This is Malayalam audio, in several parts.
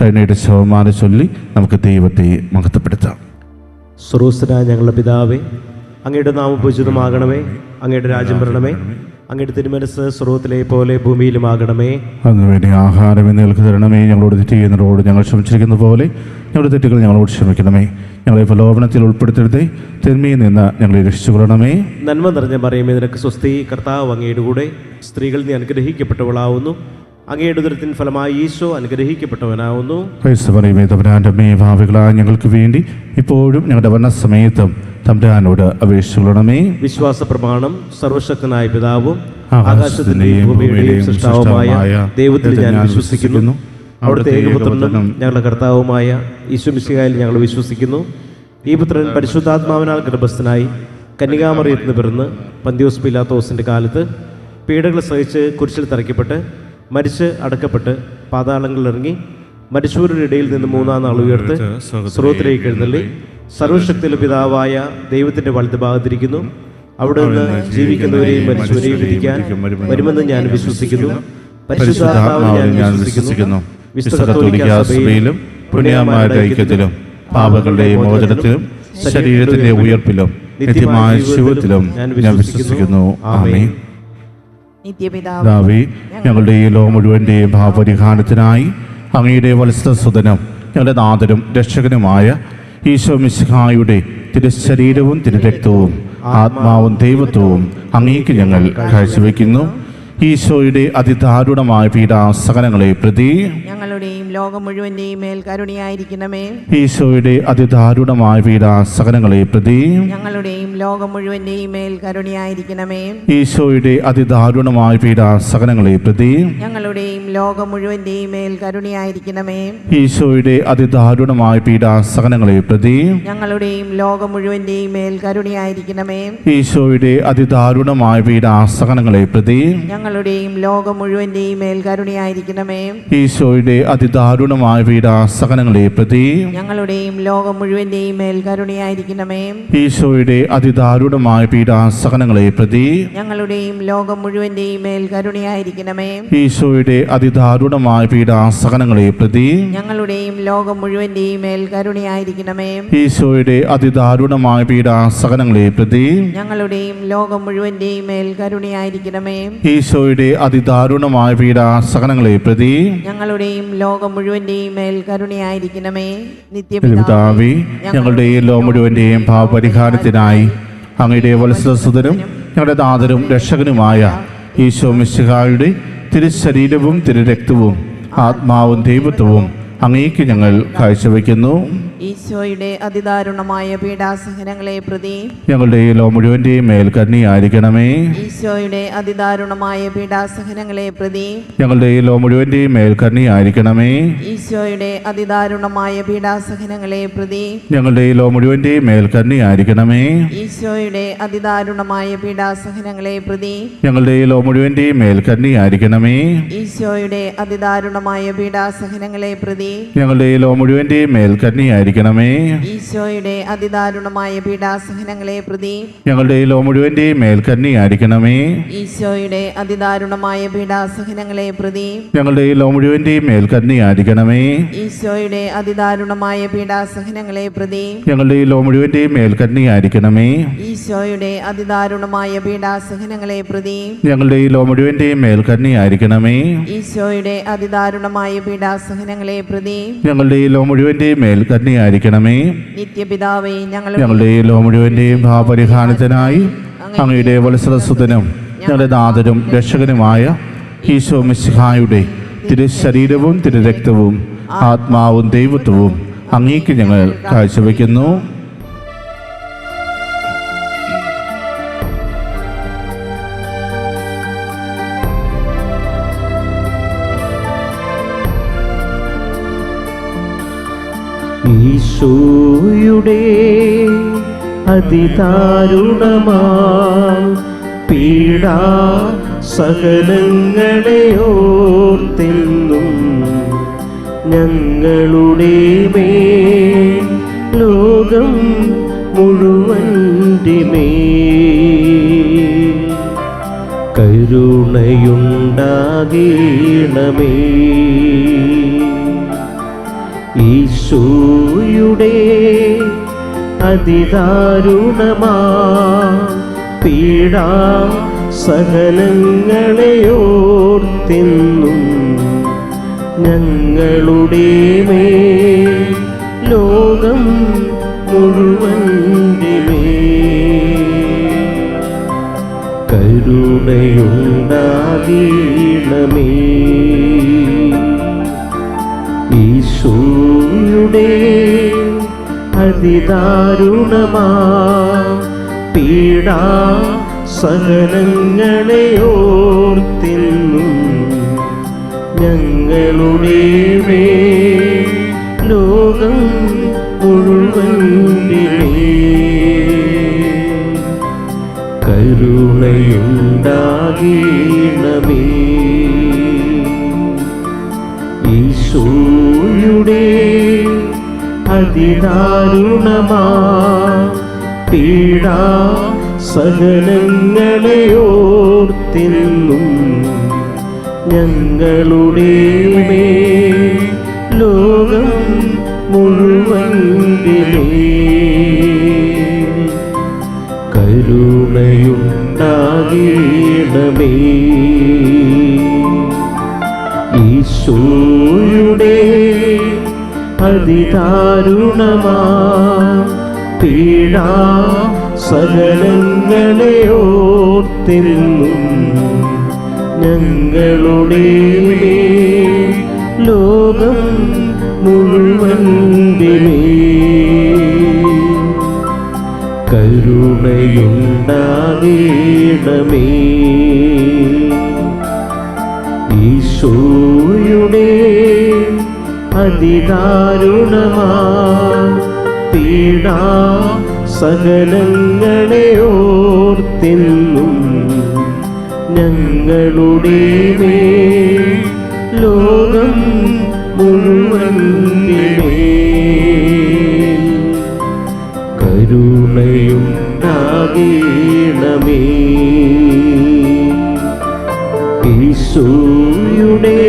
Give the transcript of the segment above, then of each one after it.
കരുണയുടെ ശവമാനം ചൊല്ലി നമുക്ക് ദൈവത്തെ മഹത്വപ്പെടുത്താം. സ്രോസ്തനായ ഞങ്ങളുടെ പിതാവേ, അങ്ങയുടെ നാമം പൂജിതമാകണമേ. അങ്ങയുടെ രാജ്യം വരണമേ. അങ്ങയുടെ തിരുമനസ് സ്രോതത്തിലെ പോലെ ഭൂമിയിലുമാകണമേ. അന്ന് വേണ്ടി ആഹാരം ഞങ്ങൾക്ക് തരണമേ. ഞങ്ങളോട് തെറ്റ് ചെയ്യുന്നവരോട് ഞങ്ങൾ ക്ഷമിച്ചിരിക്കുന്ന പോലെ ഞങ്ങളുടെ തെറ്റുകൾ ഞങ്ങളോട് ക്ഷമിക്കണമേ. ഞങ്ങളെ പ്രലോഭനത്തിൽ ഉൾപ്പെടുത്തരുതേ, തിന്മയിൽ നിന്ന് ഞങ്ങളെ രക്ഷിച്ചുകൊള്ളണമേ. നന്മ നിറഞ്ഞ മറിയമേ, നിനക്ക് സ്വസ്തി. കർത്താവ് അങ്ങയുടെ കൂടെ, സ്ത്രീകൾ നീ അനുഗ്രഹിക്കപ്പെട്ടവളാവുന്നു. അങ്ങയുടെ ഉദരത്തിൻ ഫലമായി ഈശോ അനുഗ്രഹിക്കപ്പെട്ടവനാവുന്നു. ക്രൈസ്തവമേ, തമ്പുരാന്റെ അമ്മേ, ഭാവികളായ ഞങ്ങൾക്ക് വേണ്ടി ഇപ്പോഴും ഞങ്ങളുടെ മരണസമയത്തും തമ്പുരാനോട് അപേക്ഷിച്ചുകൊള്ളണമേ. വിശ്വാസ പ്രമാണം. സർവശക്തനായ പിതാവും ആകാശത്തിന്റെയും ഭൂമിയുടെയും സൃഷ്ടാവുമായ ദൈവത്തിൽ ഞാൻ വിശ്വസിക്കുന്നു. അവിടുത്തെ ഏകപുത്രനും ഞങ്ങളുടെ കർത്താവുമായ ഈശോ മിശിഹായിൽ ഞങ്ങൾ വിശ്വസിക്കുന്നു. ഈ പുത്രൻ പരിശുദ്ധാത്മാവിനാൽ ഗർഭസ്ഥനായി കന്യകാമറിയത്തിന് പിറന്ന് പന്തിയോസ് പീലാത്തോസിന്റെ കാലത്ത് പീഡകൾ സഹിച്ച് കുരിശിൽ തറയ്ക്കപ്പെട്ട് മരിച്ച് അടക്കപ്പെട്ട് പാതാളങ്ങളിൽ ഇറങ്ങി മരിച്ചവരുടെ ഇടയിൽ നിന്ന് മൂന്നാം നാൾ ഉയർത്ത് സ്രോതത്തിലേക്ക് എഴുന്നള്ളി സർവശക്തിയുള്ള പിതാവായ ദൈവത്തിന്റെ വലതുഭാഗത്തിരിക്കുന്നു. അവിടെ നിന്ന് ജീവിക്കുന്നവരെയും മരിച്ചവരെയും വിധിക്കാൻ വരുമെന്ന് ഞാൻ വിശ്വസിക്കുന്നു. പരിശുദ്ധാത്മാവിൽ ഞാൻ വിശ്വസിക്കുന്നു. വിശുദ്ധ കത്തോലിക്കാ സഭയിലും പുണ്യന്മാരുടെ ഐക്യത്തിലും പാപങ്ങളുടെ മോചനത്തിലും ശരീരത്തിന്റെ ഉയർപ്പിലും നിത്യമായ ശിവത്തിലും ഞാൻ വിശ്വസിക്കുന്നു. ആമേൻ. നിത്യപിതാവേ, ഞങ്ങളുടെ ഈ ലോകം മുഴുവൻ്റെയും പാപപരിഹാരത്തിനായി അങ്ങയുടെ വത്സസുതനും ഞങ്ങളുടെ നാഥനും രക്ഷകനുമായ ഈശോ മിശിഹായുടെ തിരുശരീരവും തിരുരക്തവും ആത്മാവും ദൈവത്വവും അങ്ങേക്ക് ഞങ്ങൾ കാഴ്ചവെക്കുന്നു. ഈശോയുടെ അതിദാരുണമായ പീഡാസഹനങ്ങളെ പ്രതി ഞങ്ങളുടെയും ലോകം മുഴുവന്റെയും മേൽ കരുണയായിരിക്കണമേ. ഈശോയുടെ അതിദാരുണമായ പീഡാസഹനങ്ങളെ പ്രതി ഞങ്ങളുടെയും ലോകം മുഴുവന്റെയും മേൽ കരുണയായിരിക്കണമേ. ഈശോയുടെ അതിദാരുണമായ പീഡാസഹനങ്ങളെ പ്രതി ഞങ്ങളുടെയും ലോകം മുഴുവന്റെയും മേൽ കരുണയായിരിക്കണമേ. ഈശോയുടെ അതിദാരുണമായ പീഡാസഹനങ്ങളെ പ്രതി ഞങ്ങളുടെയും ലോകം മുഴുവന്റെയും മേൽ കരുണയായിരിക്കണമേ. ഈശോയുടെ അതിദാരുണമായ പീഡാസഹനങ്ങളെ പ്രതി ഞങ്ങളുടെയും ലോകം മുഴുവന്റെയും മേൽ കരുണയായിരിക്കണമേ. ഈശോയുടെ അതിദാരുണമായ പീഡാസഹനങ്ങളെ പ്രതി ഞങ്ങളുടെയും ലോകം മുഴുവന്റെയും മേൽ കരുണയായിരിക്കണമേ. ഈശോയുടെ അതിദാരുണമായ പീഡാസഹനങ്ങളെ പ്രതി ഞങ്ങളുടെയും ലോകം മുഴുവന്റെയും മേൽ കരുണയായിരിക്കണമേ. ഈശോയുടെ അതിദാരുണമായ പീഡാസഹനങ്ങളെ പ്രതി ഞങ്ങളുടെയും ലോകം മുഴുവന്റെയും മേൽ കരുണയായിരിക്കണമേ. ഈശോയുടെ അതിദാരുണമായ പീഡാസഹനങ്ങളെ പ്രതി ഞങ്ങളുടെയും ലോകം മുഴുവന്റെയും മേൽ കരുണയായിരിക്കണമേ. ഈശോയുടെ അതിദാരുണമായ പീഡാസഹനങ്ങളെ പ്രതി ഞങ്ങളുടെയും ലോകം മുഴുവന്റെയും മേൽ കരുണയായിരിക്കണമേ. നിത്യപിതാവേ, ഞങ്ങളുടെ ഈ ലോകം മുഴുവന്റെയും പാപപരിഹാരത്തിനായി അങ്ങയുടെ വത്സസുതനും ഞങ്ങളുടെ നാഥനും രക്ഷകനുമായ ഈശോ മിശിഹായുടെ തിരുശരീരവും തിരുരക്തവും ആത്മാവും ദൈവത്വവും അങ്ങേക്ക് ഞങ്ങൾ കാഴ്ചവെക്കുന്നു. ഈശോയുടെ അതിദാരുണമായ പീഡാസഹനങ്ങളെ പ്രതി ഞങ്ങളുടെ ഈ ലോകം മുഴുവന്റെയും മേൽ കരുണയായിരിക്കണമേ. ഈശോയുടെ അതിദാരുണമായ പീഡാസഹനങ്ങളെ പ്രതി ഞങ്ങളുടെ ഈ ലോകം മുഴുവന്റെയും മേൽ കരുണയായിരിക്കണമേ. ഈശോയുടെ അതിദാരുണമായ പീഡാസഹനങ്ങളെ പ്രതി ഞങ്ങളുടെ ഈ ലോകം മുഴുവന്റെയും മേൽ കരുണയായിരിക്കണമേ. ഈശോയുടെ അതിദാരുണമായ പീഡാസഹനങ്ങളെ പ്രതി ഞങ്ങളുടെ ഈ ലോകം മുഴുവന്റെയും മേൽ കരുണയായിരിക്കണമേ. ഈശോയുടെ അതിദാരുണമായ പീഡാസഹനങ്ങളെ പ്രതി ഞങ്ങളുടെ ഈ ലോകം മുഴുവന്റെയും മേൽ കരുണയായിരിക്കണമേ. ഈശോയുടെ അതിദാരുണമായ പീഡാസഹനങ്ങളെ പ്രതി ഞങ്ങളുടെ ഈ ലോകം മുഴുവന്റെയും മേൽ കരുണയായിരിക്കണമേ. ഈശോയുടെ അതിദാരുണമായ പീഡാസഹനങ്ങളെ പ്രതി ഞങ്ങളുടെ ഈ ലോകം മുഴുവന്റെയും മേൽ കരുണയായിരിക്കണമേ. ഈശോയുടെ അതിദാരുണമായ പീഡാസഹനങ്ങളെ പ്രതി ഞങ്ങളുടെ ഈ ലോകം മുഴുവന്റെയും മേൽ കരുണയായിരിക്കണമേ. ഈശോയുടെ അതിദാരുണമായ പീഡാസഹനങ്ങളെ പ്രതി ഞങ്ങളുടെ ഈ ലോകം മുഴുവന്റെയും മേൽ കരുണയായിരിക്കണമേ. ഈശോയുടെ അതിദാരുണമായ പീഡാസഹനങ്ങളെ പ്രതി ഞങ്ങളുടെ ഈ ലോകം മുഴുവന്റെയും മേൽ കരുണയായിരിക്കണമേ. നിത്യപിതാവേ, ഞങ്ങളുടെ ഈ ലോകം മുഴുവന്റെയും പാപപരിഹാരത്തിനായി അങ്ങയുടെ വത്സസുതനും ഞങ്ങളുടെ നാഥനും രക്ഷകനുമായ ഈശോ മിശിഹായുടെ തിരുശരീരവും തിരുരക്തവും ആത്മാവും ദൈവത്വവും അങ്ങേക്ക് ഞങ്ങൾ കാഴ്ചവെക്കുന്നു. ഈശോയുടെ അതിദാരുണമാം പീഡാ സഹനങ്ങളെ ഓർത്തെന്നും ഞങ്ങളുടെ മേൽ ലോകം മുഴുവൻ്റെ മേൽ കരുണയുണ്ടാകണമേ. ഈശോയുടെ അതിദാരുണമാ പീഡാ സഹനങ്ങളെയോർത്തെന്നും ഞങ്ങളുടെ മേൽ ലോകം മുഴുവൻ്റെ മേൽ കരുണയുണ്ടാകണമേ. ഈശോയുടെ അതിദാരുണമാ പീഡാ സഹനങ്ങളെയോർത്തെന്നും ഞങ്ങളുടെ മേൽ ലോകം മുഴുവൻ്റെ മേൽ കരുണയുണ്ടാകണമേ. ഈശോയുടെ അതിദാരുണമാ പീഡാ സഹനങ്ങളെയോർത്തെന്നും ഞങ്ങളുടെ മേൽ ലോകം മുഴുവൻ്റെ മേൽ കരുണയുണ്ടാകണമേ. ഈശോയുടെ അതിദാരുണമാ പീഡാ സഹനങ്ങളെയോർത്തെന്നും ഞങ്ങളുടെ മേൽ ലോകം മുഴുവൻ്റെ മേൽ കരുണയുണ്ടാകണമേ. ഈശോയുടെ അതിദാരുണമാ പീഡാ സഹനങ്ങളെയോർത്തെന്നും ഞങ്ങളുടെ മേൽ ലോകം മുഴുവൻ്റെ മേൽ കരുണയുണ്ടാകണമേ. ഈശോയുടെ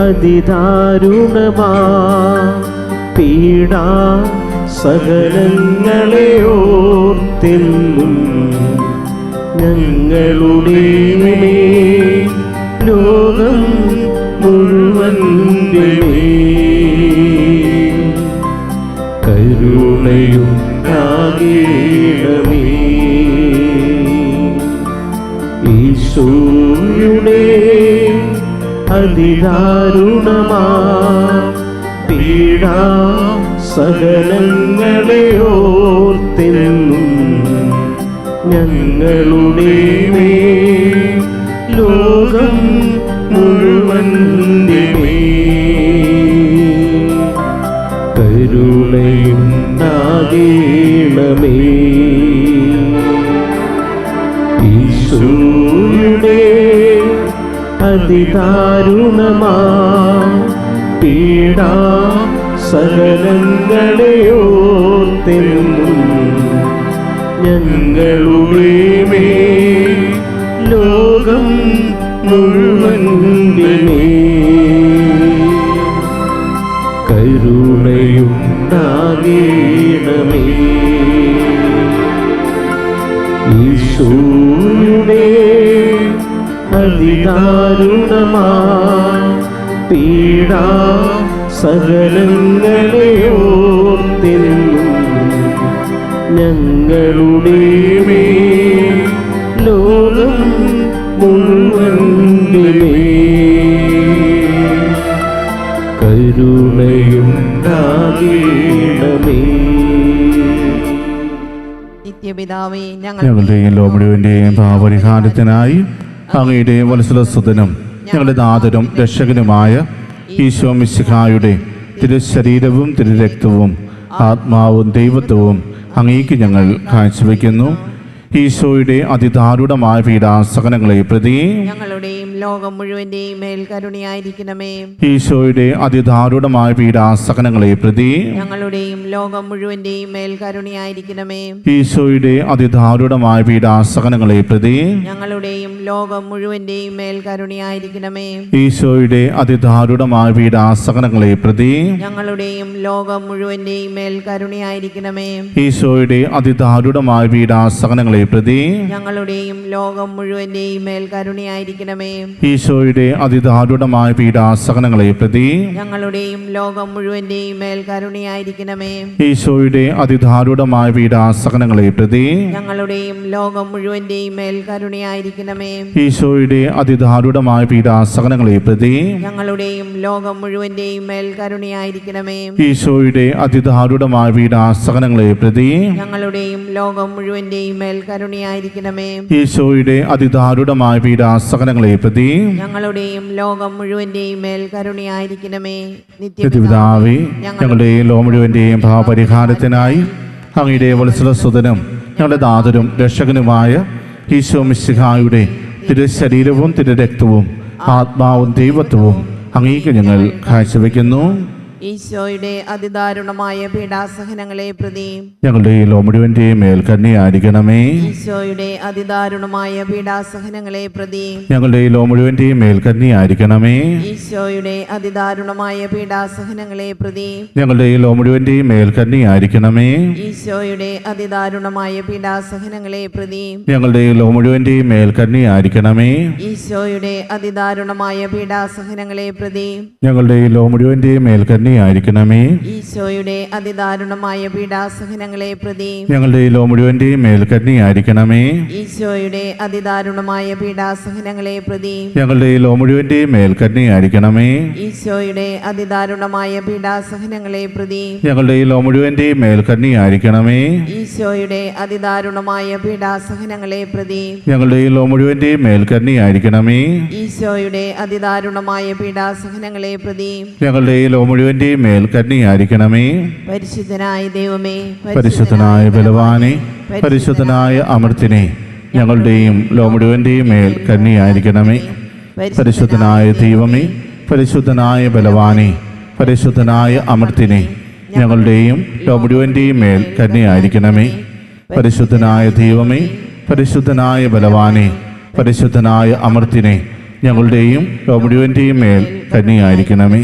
അതിദാരുണമാ പീഡാ സഹനങ്ങളെയോർത്തെന്നും ഞങ്ങളുടെ മേൽ ലോകം മുഴുവൻ്റെ മേൽ കരുണയുണ്ടാകണമേ. ഈശോയുടെ അതിദാരുണമാ പീഡാ സഹനങ്ങളെയോർത്തെന്നും ഞങ്ങളുടെ മേൽ ലോകം മുഴുവൻ്റെ മേൽ കരുണയുണ്ടാകണമേ. ഈശോയുടെ അതിദാരുണമാ പീഡാ സഹനങ്ങളെയോർത്തെന്നും ഞങ്ങളുടെ മേൽ ലോകം മുഴുവൻ്റെ മേൽ കരുണയുണ്ടാകണമേ. ഈശോയുടെ അതിദാരുണമാ പീഡാ സഹനങ്ങളെയോർത്തെന്നും ഞങ്ങളുടെ മേൽ ലോകം മുഴുവൻ്റെ മേൽ കരുണയുണ്ടാകണമേ. നിത്യപിതാവേ, ഞങ്ങളുടെയും ലോകം മുഴുവൻ്റെയും പാപപരിഹാരത്തിനായി അങ്ങയുടെ വത്സലസുതനും ഞങ്ങളുടെ നാഥനും രക്ഷകനുമായ ഈശോ മിശിഹായുടെ തിരുശരീരവും തിരുരക്തവും ആത്മാവും ദൈവത്വവും അങ്ങേക്ക് ഞങ്ങൾ കാഴ്ചവെക്കുന്നു. ഈശോയുടെ അതിദാരുണമായ പീഡാസഹനങ്ങളെ പ്രതി ഞങ്ങളുടെയും ലോകം മുഴുവന്റെയും മേൽ കരുണയായിരിക്കണമേ. ഈശോയുടെ അതിദാരുണമായ പീഡാസഹനങ്ങളെ പ്രതി ഞങ്ങളുടെയും ലോകം മുഴുവന്റെയും മേൽ കരുണയായിരിക്കണമേ. ഈശോയുടെ അതിദാരുണമായ പീഡാസഹനങ്ങളെ പ്രതി ഞങ്ങളുടെയും ലോകം മുഴുവന്റെയും മേൽ കരുണയായിരിക്കണമേ. ഈശോയുടെ അതിദാരുണമായ പീഡാസഹനങ്ങളെ പ്രതി ഞങ്ങളുടെയും ലോകം മുഴുവന്റെയും മേൽ കരുണയായിരിക്കണമേ. ഈശോയുടെ അതിദാരുണമായ പീഡാസഹനങ്ങളെ പ്രതി ഞങ്ങളുടെയും ലോകം മുഴുവന്റെയും മേൽ കരുണയായിരിക്കണമേ. ഈശോയുടെ അതിദാരുണമായ പീഡാസഹനങ്ങളെ പ്രതി ഞങ്ങളുടെയും ലോകം മുഴുവന്റെയും മേൽ കരുണയായിരിക്കണമേ. ഈശോയുടെ അതിദാരുണമായ പീഡാസഹനങ്ങളെ പ്രതി ഞങ്ങളുടെയും ലോകം മുഴുവന്റെയും മേൽ കരുണയായിരിക്കണമേ. ഈശോയുടെ അതിദാരുണമായ പീഡാസഹനങ്ങളെ പ്രതി ഞങ്ങളുടെയും ലോകം മുഴുവന്റെയും മേൽ കരുണയായിരിക്കണമേ. ഈശോയുടെ അതിദാരുണമായ പീഡാസഹനങ്ങളെ പ്രതി ഞങ്ങളുടെയും ലോകം മുഴുവന്റെയും മേൽ കരുണയായിരിക്കണമേ. ഈശോയുടെ അതിദാരുണമായ പീഡാസഹനങ്ങളെ പ്രതി ഞങ്ങളുടെയും ലോകം മുഴുവന്റെയും മേൽ കരുണയായിരിക്കണമേ. നിത്യപിതാവേ, ഞങ്ങളുടെയും ലോകം മുഴുവന്റെയും പാപപരിഹാരത്തിനായി അങ്ങയുടെ വത്സലസുതനും ഞങ്ങളുടെ നാഥനും രക്ഷകനുമായ ഈശോ മിശിഹായുടെ തിരുശരീരവും തിരുരക്തവും ആത്മാവും ദൈവത്വവും അങ്ങേക്ക് ഞങ്ങൾ കാഴ്ചവെക്കുന്നു. ഈശോയുടെ അതിദാരുണമായ പീഡാസഹനങ്ങളെ പ്രതി ഞങ്ങളുടെ ലോകം മുഴുവന്റെയും മേൽ കരുണയായിരിക്കണമേ. ഈശോയുടെ അതിദാരുണമായ പീഡാസഹനങ്ങളെ പ്രതി ഞങ്ങളുടെ ലോകം മുഴുവന്റെയും മേൽ കരുണയായിരിക്കണമേ. ഈശോയുടെ അതിദാരുണമായ പീഡാസഹനങ്ങളെ പ്രതി ഞങ്ങളുടെ ലോകം മുഴുവന്റെയും മേൽ കരുണയായിരിക്കണമേ. ഈശോയുടെ അതിദാരുണമായ പീഡാസഹനങ്ങളെ പ്രതി ഞങ്ങളുടെ ലോകം മുഴുവന്റെയും മേൽ കരുണയായിരിക്കണമേ. ഈശോയുടെ അതിദാരുണമായ പീഡാസഹനങ്ങളെ പ്രതി ഞങ്ങളുടെ ലോകം മുഴുവന്റെയും മേൽ കരുണയായിരിക്കണമേ. ഈശോയുടെ അതിദാരുണമായ പീഡാസഹനങ്ങളെ പ്രതി ഞങ്ങളുടെ ലോകം മുഴുവന്റെയും മേൽ കരുണയായിരിക്കണമേ. ഈശോയുടെ അതിദാരുണമായ പീഡാസഹനങ്ങളെ പ്രതി ഞങ്ങളുടെ ലോകം മുഴുവന്റെയും മേൽ കരുണയായിരിക്കണമേ. ഈശോയുടെ അതിദാരുണമായ പീഡാസഹനങ്ങളെ പ്രതി ഞങ്ങളുടെ ലോകം മുഴുവന്റെയും മേൽ കരുണയായിരിക്കണമേ. ഈശോയുടെ അതിദാരുണമായ പീഡാസഹനങ്ങളെ പ്രതി ഞങ്ങളുടെ ലോകം മുഴുവന്റെയും മേൽ കരുണയായിരിക്കണമേ. ഈശോയുടെ അതിദാരുണമായ പീഡാസഹനങ്ങളെ പ്രതി ഞങ്ങളുടെ ലോകം മുഴുവന്റെയും മേൽ കരുണയായിരിക്കണമേ. പരിശുദ്ധനായ ദൈവമേ, പരിശുദ്ധനായ ബലവാനെ, പരിശുദ്ധനായ അമർത്തിനെ, ഞങ്ങളുടെയും ലോകം മുഴുവന്റെയും മേൽ കരുണയായിരിക്കണമേ. പരിശുദ്ധനായ ദൈവമേ, പരിശുദ്ധനായ ബലവാനെ, പരിശുദ്ധനായ അമർത്തിനെ, ഞങ്ങളുടെയും ലോകം മുഴുവന്റെയും മേൽ കരുണയായിരിക്കണമേ. പരിശുദ്ധനായ ദൈവമേ, പരിശുദ്ധനായ ബലവാനെ, പരിശുദ്ധനായ അമർത്തിനെ, ഞങ്ങളുടെയും ലോകം മുഴുവന്റെയും മേൽ കരുണയായിരിക്കണമേ.